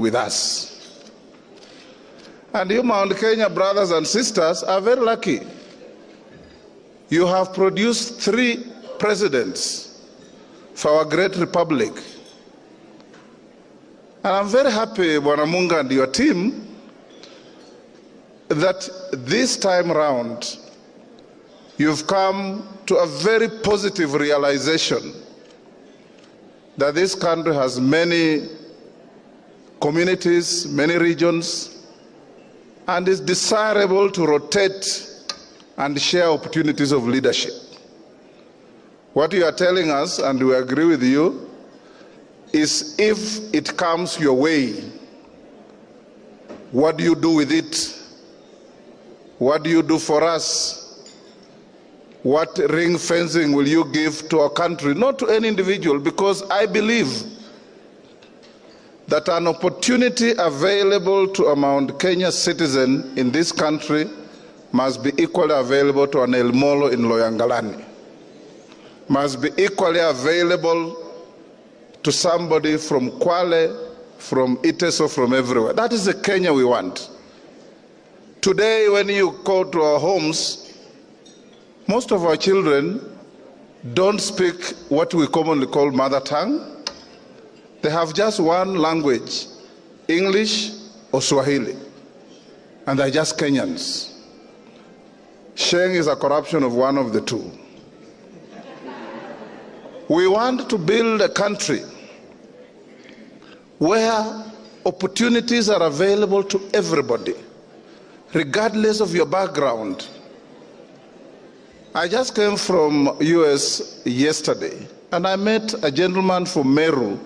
with us. And you Mount Kenya brothers and sisters are very lucky. You have produced 3 presidents for our great republic. And I'm very happy, Bwana Munga and your team, that this time round, you've come to a very positive realization that this country has many communities, many regions, and is desirable to rotate and share opportunities of leadership. What you are telling us, and we agree with you, is if it comes your way, what do you do with it? What do you do for us? What ring fencing will you give to our country? Not to any individual, because I believe that an opportunity available to a Mount Kenya citizen in this country must be equally available to an El Molo in Loyangalani, must be equally available to somebody from Kwale, from Iteso, from everywhere. That is the Kenya we want. Today, when you go to our homes, most of our children don't speak what we commonly call mother tongue. They have just one language, English or Swahili, and they're just Kenyans. Sheng is a corruption of one of the two. We want to build a country where opportunities are available to everybody, regardless of your background. I just came from US yesterday, and I met a gentleman from Meru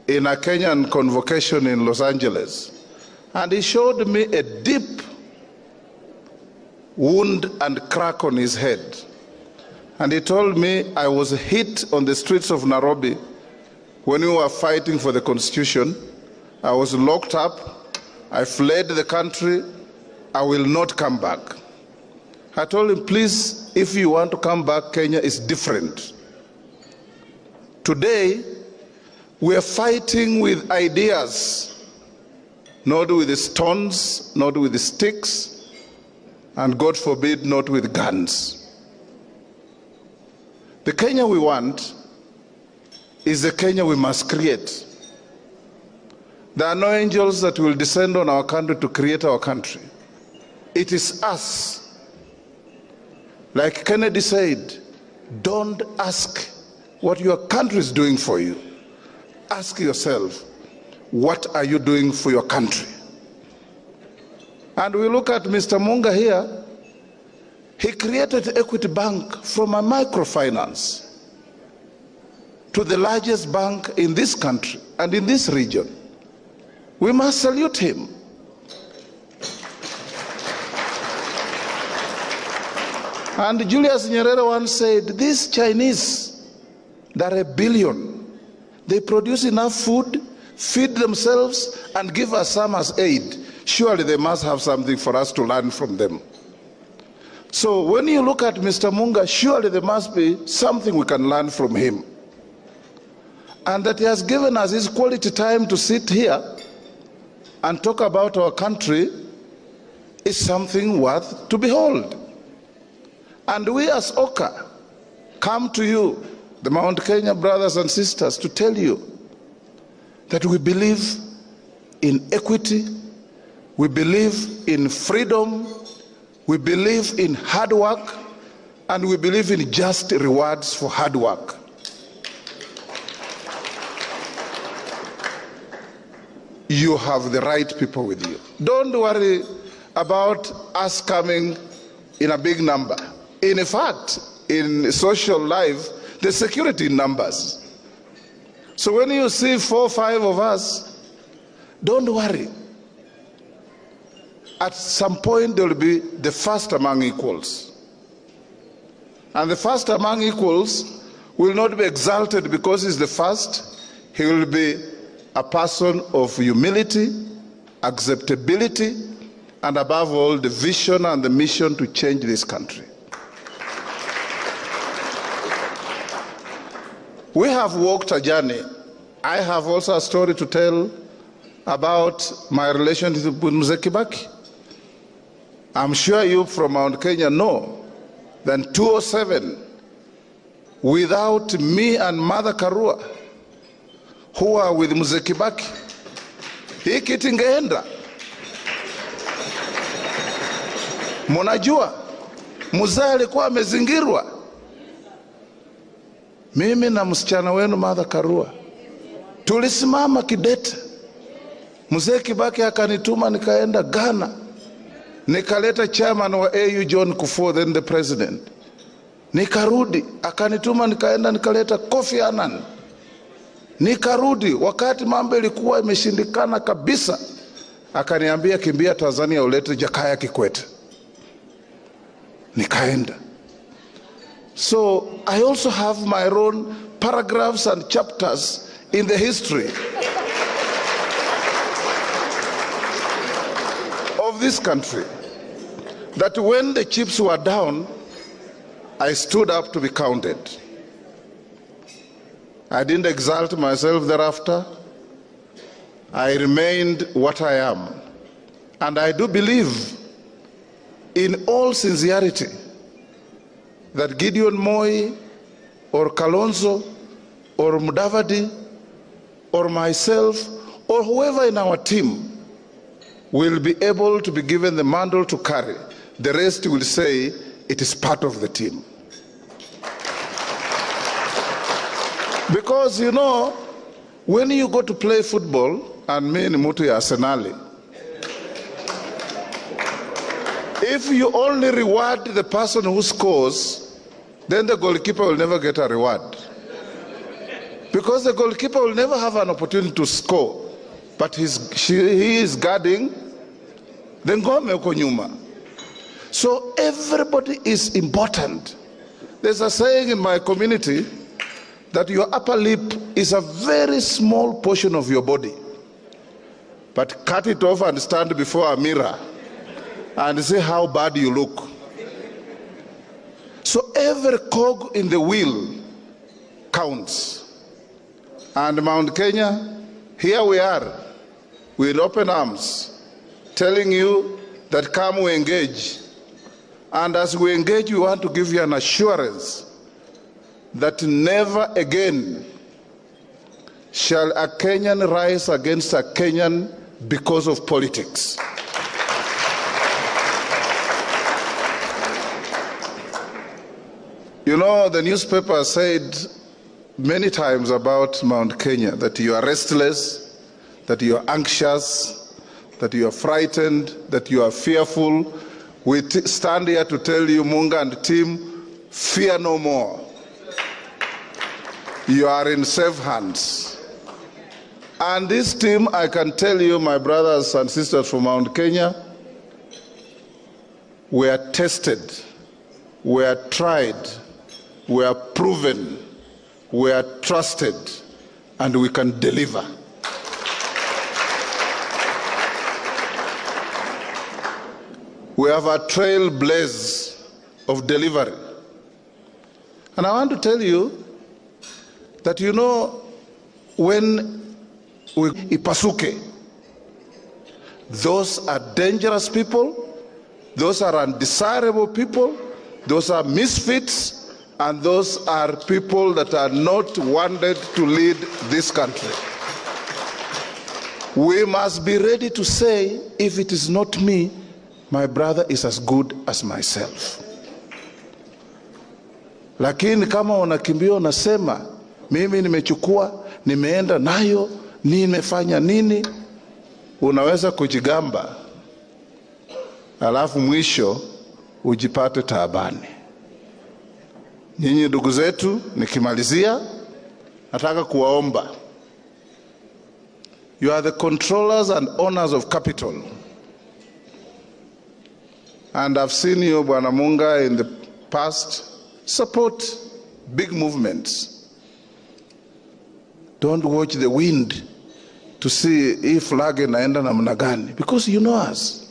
in a Kenyan convocation in Los Angeles, and he showed me a deep wound and crack on his head. And he told me, I was hit on the streets of Nairobi when we were fighting for the Constitution. I was locked up. I fled the country. I will not come back. I told him, please, if you want to come back, Kenya is different. Today, we are fighting with ideas, not with the stones, not with the sticks, and God forbid, not with guns. The Kenya we want is the Kenya we must create. There are no angels that will descend on our country to create our country. It is us. Like Kennedy said, don't ask what your country is doing for you. Ask yourself, what are you doing for your country? And we look at Mr. Munga here. He created Equity Bank from a microfinance to the largest bank in this country and in this region. We must salute him. And Julius Nyerere once said, these Chinese, they're 1 billion. They produce enough food, feed themselves, and give us some as aid. Surely they must have something for us to learn from them. So when you look at Mr. Munga, surely there must be something we can learn from him. And that he has given us his quality time to sit here and talk about our country is something worth to behold. And we as OKA come to you, the Mount Kenya brothers and sisters, to tell you that we believe in equity, we believe in freedom, we believe in hard work, and we believe in just rewards for hard work. You have the right people with you. Don't worry about us coming in a big number. In fact, in social life, there's security in numbers. So when you see 4 or 5 of us, don't worry. At some point, there will be the first among equals. And the first among equals will not be exalted because he's the first. He will be a person of humility, acceptability, and above all, the vision and the mission to change this country. We have walked a journey. I have also a story to tell about my relationship with Mzee Kibaki. I'm sure you from Mount Kenya know that 2007, without me and Mother Karua, who are with Mzee Kibaki, hii kiti ingeenda. Mnajua mzee alikuwa amezingirwa. Mimi na msichana wenu Mother Karua tulisimama kidete. Mzee Kibaki akanituma nikaenda Ghana, nikaleta chairman wa AU John Kufuor, then the president. Nikarudi akanituma nikaenda nikaleta Kofi Annan. Nikarudi wakati mambo ilikuwa imeshindikana kabisa, akaniambia kimbia Tanzania ulete Jakaya Kikwete. Nikaenda. So I also have my own paragraphs and chapters in the history of this country, that when the chips were down, I stood up to be counted. I didn't exalt myself thereafter. I remained what I am. And I do believe in all sincerity that Gideon Moi or Kalonzo or Mudavadi or myself or whoever in our team will be able to be given the mantle to carry. The rest will say it is part of the team. Because, you know, when you go to play football, and me ni mutu ya Arsenali, if you only reward the person who scores, then the goalkeeper will never get a reward. Because the goalkeeper will never have an opportunity to score, but he is guarding the ngome uko nyuma. So everybody is important. There's a saying in my community that your upper lip is a very small portion of your body. But cut it off and stand before a mirror and see how bad you look. So every cog in the wheel counts. And Mount Kenya, here we are with open arms, telling you that come we engage. And as we engage, we want to give you an assurance that never again shall a Kenyan rise against a Kenyan because of politics. You know, the newspaper said many times about Mount Kenya that you are restless, that you are anxious, that you are frightened, that you are fearful. We stand here to tell you, Munga and team, fear no more. You are in safe hands. And this team, I can tell you, my brothers and sisters from Mount Kenya, we are tested, we are tried, we are proven, we are trusted, and we can deliver. We have a trailblaze of delivery. And I want to tell you that, you know, when we ipasuke, those are dangerous people, those are undesirable people, those are misfits, and those are people that are not wanted to lead this country. We must be ready to say, if it is not me, my brother is as good as myself. Lakini kama unakimbia unasema, mimi nimechukua, nimeenda nayo, nimefanya nini, unaweza kujigamba, alafu mwisho ujipate taabani. Nyinyi ndugu zetu, nikimalizia, nataka kuwaomba. You are the controllers and owners of capital. And I've seen you, Bwana Munga, in the past, support big movements. Don't watch the wind to see if flag inaenda namna gani, because you know us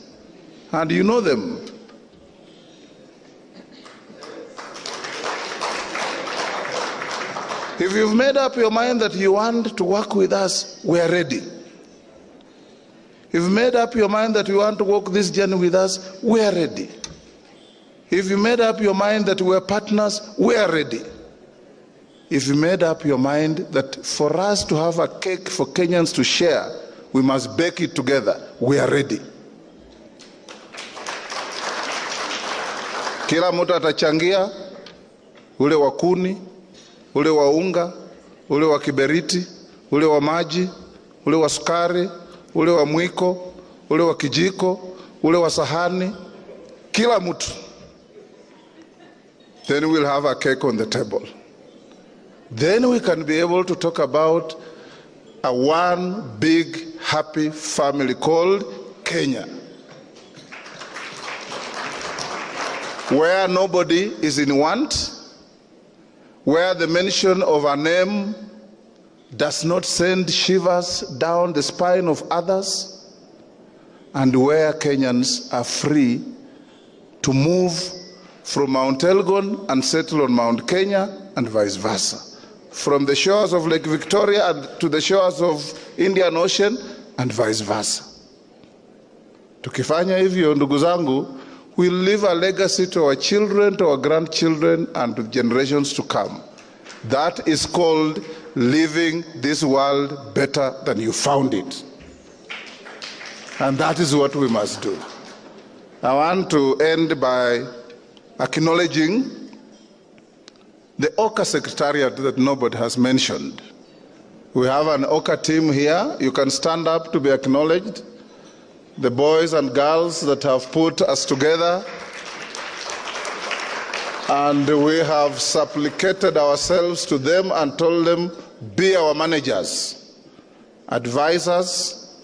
and you know them. If you've made up your mind that you want to work with us, we are ready. If you made up your mind that you want to walk this journey with us, we are ready. If you made up your mind that we are partners, we are ready. If you made up your mind that for us to have a cake for Kenyans to share, we must bake it together, we are ready. Kila mtu atachangia, ule wa kuni, ule wa unga, ule wa kiberiti, ule wa maji, ule wa sukari, ule wa mwiko, ule wa kijiko, ule wa sahani, kila mtu. Then we'll have a cake on the table. Then we can be able to talk about a one big happy family called Kenya, where nobody is in want, where the mention of a name does not send shivers down the spine of others, and where Kenyans are free to move from Mount Elgon and settle on Mount Kenya and vice versa. From the shores of Lake Victoria to the shores of Indian Ocean and vice versa. Tukifanya hivyo, ndugu zangu, we'll leave a legacy to our children, to our grandchildren, and to generations to come. That is called leaving this world better than you found it. And that is what we must do. I want to end by acknowledging the OKA Secretariat that nobody has mentioned. We have an OKA team here. You can stand up to be acknowledged. The boys and girls that have put us together. And we have supplicated ourselves to them and told them, be our managers, advise us,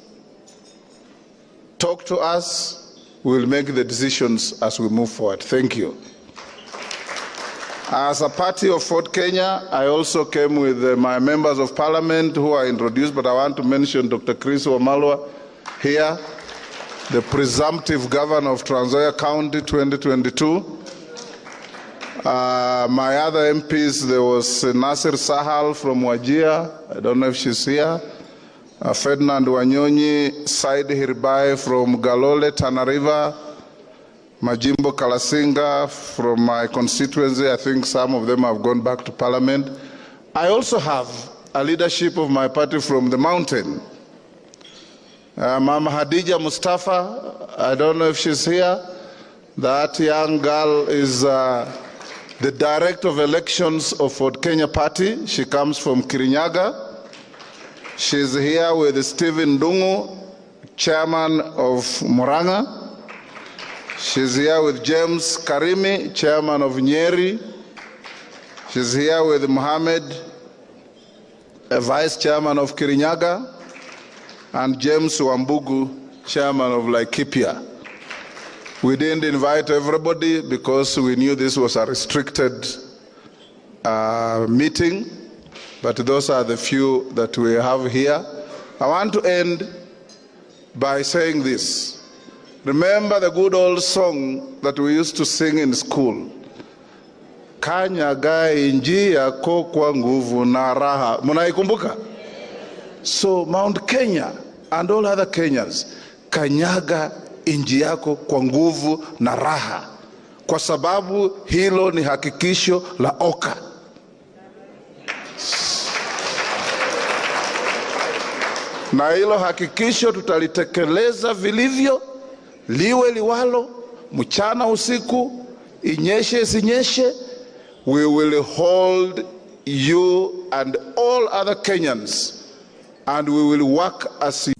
talk to us. We will make the decisions as we move forward. Thank you. As a party of Fort Kenya, I also came with my members of parliament who are introduced, but I want to mention Dr. Chris Wamalwa here, the presumptive governor of Trans Nzoia County 2022. My other MPs, there was Nasir Sahal from Wajir, I don't know if she's here, Ferdinand Wanyonyi, Said Hirbai from Galole, Tana River, Majimbo Kalasinga from my constituency. I think some of them have gone back to parliament. I also have a leadership of my party from the mountain. Mama Hadija Mustafa, I don't know if she's here. That young girl is the director of elections of Fort Kenya party. She comes from Kirinyaga. She's here with Stephen Dungu, chairman of Muranga. She's here with James Karimi, chairman of Nyeri. She's here with Mohammed, vice chairman of Kirinyaga, and James Wambugu, chairman of Laikipia. We didn't invite everybody because we knew this was a restricted meeting, but those are the few that we have here. I want to end by saying this. Remember the good old song that we used to sing in school? Kanyaga inji yako kwa nguvu na raha. Munaikumbuka? So Mount Kenya and all other Kenyans, kanyaga inji yako kwa nguvu na raha, kwa sababu hilo ni hakikisho la OKA. Na hilo hakikisho tutalitekeleza vilivyo, liwe liwalo, mchana usiku, inyeshe isinyeshe. We will hold you and all other Kenyans, and we will work as